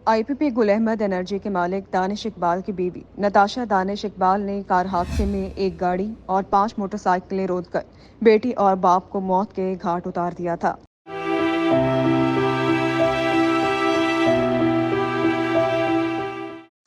IPP Gul Ahmed energy के मालिक दानिश इकबाल की बीवी नताशा दानिश इकबाल ने कार हादसे में एक गाड़ी और 5 मोटरसाइकिलें रोककर बेटी और बाप को मौत के घाट उतार दिया था।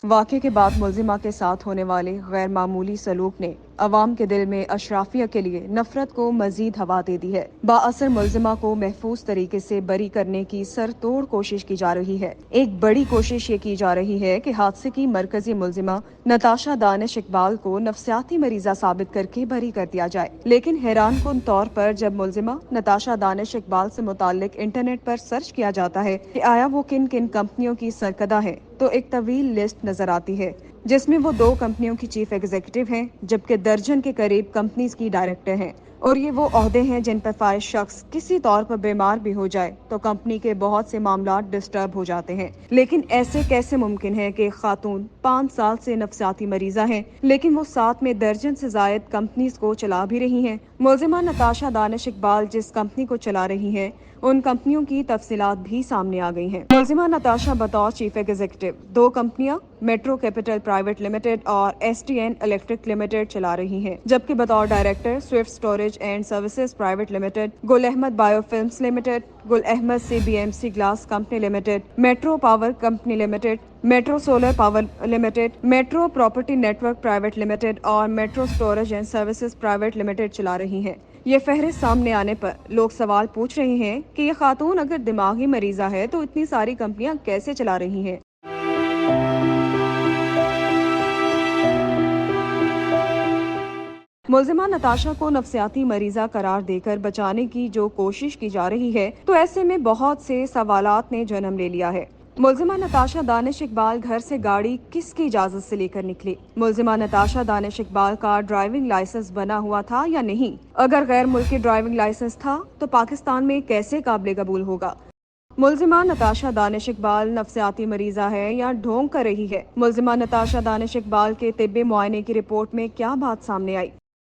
वाक़े के बाद मुलजिमा के साथ होने वाले गैर मामूली सलूक ने अवाम के दिल में अशराफिया के लिए नफरत को मजीद हवा दे दी है। बाअसर मुलजिमा को महफूज तरीके से बरी करने की सरतोड़ कोशिश की जा रही है। एक बड़ी कोशिश ये की जा रही है कि हादसे की मरकजी मुलजिमा नताशा दानिश इकबाल को नफसियाती मरीजा साबित करके बरी कर दिया जाए। लेकिन हैरान कुन तौर पर जब मुलजिमा नताशा दानिश इकबाल से मुताल्लिक इंटरनेट पर सर्च किया जाता है कि आया वो किन किन कंपनियों की सरकदा है, तो एक तवील लिस्ट नजर आती है जिसमें वो 2 कंपनियों की चीफ एग्जीक्यूटिव हैं, जबकि दर्जन के करीब कंपनीज की डायरेक्टर हैं। और ये वो ओहदे हैं जिन पर फाइज शख्स किसी तौर पर बीमार भी हो जाए तो कंपनी के बहुत से मामला डिस्टर्ब हो जाते हैं। लेकिन ऐसे कैसे मुमकिन है कि खातून 5 साल से नफसियाती मरीजा हैं, लेकिन वो साथ में दर्जन से जायद कंपनीज को चला भी रही हैं। मुलजिमा नताशा दानिश इकबाल जिस कंपनी को चला रही हैं, उन कंपनियों की तफसीलात भी सामने आ गई हैं। मुलजिमा नताशा बतौर चीफ एग्जीक्यूटिव 2 कंपनियां मेट्रो कैपिटल प्राइवेट लिमिटेड और STN इलेक्ट्रिक लिमिटेड चला रही हैं, जबकि बतौर director swift storage and services private limited, Gul Ahmed biofilms limited, Gul Ahmed CBMC glass company limited, metro power company limited, metro solar power limited, metro property network private limited और metro storage and services private limited चला रही हैं। ये फहरिस्त सामने आने पर लोग सवाल पूछ रहे हैं कि ये खातून अगर दिमागी मरीजा है तो इतनी सारी कंपनियां कैसे चला रही हैं। मुलजिमा नताशा को नफसियाती मरीजा करार देकर बचाने की जो कोशिश की जा रही है, तो ऐसे में बहुत से सवालात ने जन्म ले लिया है। मुलजिमा नताशा दानिश इकबाल घर से गाड़ी किसकी इजाजत से लेकर निकली? मुलजिमा नताशा दानिश इकबाल का ड्राइविंग लाइसेंस बना हुआ था या नहीं? अगर गैर मुल्की ड्राइविंग लाइसेंस था तो पाकिस्तान में कैसे काबिल कबूल होगा? मुलजिमा नताशा दानिश इकबाल नफसियाती मरीजा है या ढोंग कर रही है? मुलजिमा नताशा दानिश इकबाल के तिब्बी मुआयने की रिपोर्ट में क्या बात सामने आई?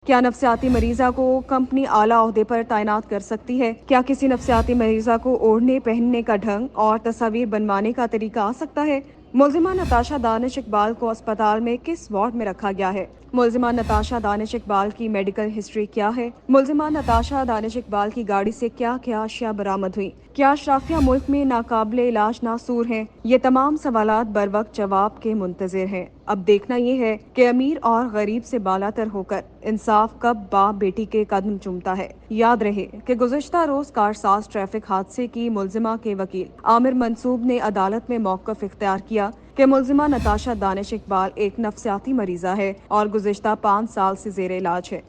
क्या नफसियाती मरीजा को कंपनी आला ओहदे पर तैनात कर सकती है? क्या किसी नफसियाती मरीजा को ओढ़ने पहनने का ढंग और तस्वीर बनवाने का तरीका आ सकता है? मुलजिमा नताशा दानिश इकबाल को अस्पताल में किस वार्ड में रखा गया है? मुलजिमा नताशा दानिश इकबाल की मेडिकल हिस्ट्री क्या है? मुलजिमा नताशा दानिश इकबाल की गाड़ी से क्या क्या अशिया बरामद हुई? क्या अशराफिया मुल्क में नाकाबिले इलाज नासूर हैं? ये तमाम सवालात बर वक्त जवाब के मुंतजिर हैं। अब देखना ये है कि अमीर और गरीब से बालातर होकर इंसाफ कब बाप बेटी के कदम चूमता है। याद रहे कि गुज़िश्ता रोज कारसाज ट्रैफिक हादसे की मुलजिमा के वकील आमिर मंसूब ने अदालत में मौक़िफ़ इख्तियार किया कि मुलजिमा नताशा दानिश इकबाल एक नफसियाती मरीजा है और गुज़िश्ता 5 साल से ज़ेर इलाज है।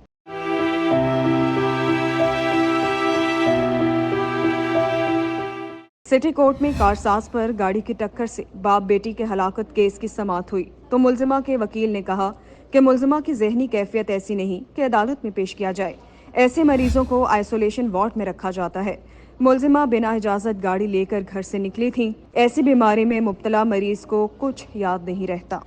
सिटी कोर्ट में कारसाज पर गाड़ी की टक्कर से बाप बेटी के हलाकत केस की समाअत हुई तो मुलजिमा के वकील ने कहा कि मुलजिमा की जहनी कैफियत ऐसी नहीं कि अदालत में पेश किया जाए। ऐसे मरीजों को आइसोलेशन वार्ड में रखा जाता है। मुलजिमा बिना इजाजत गाड़ी लेकर घर से निकली थी। ऐसी बीमारी में मुब्तला मरीज को कुछ याद नहीं रहता।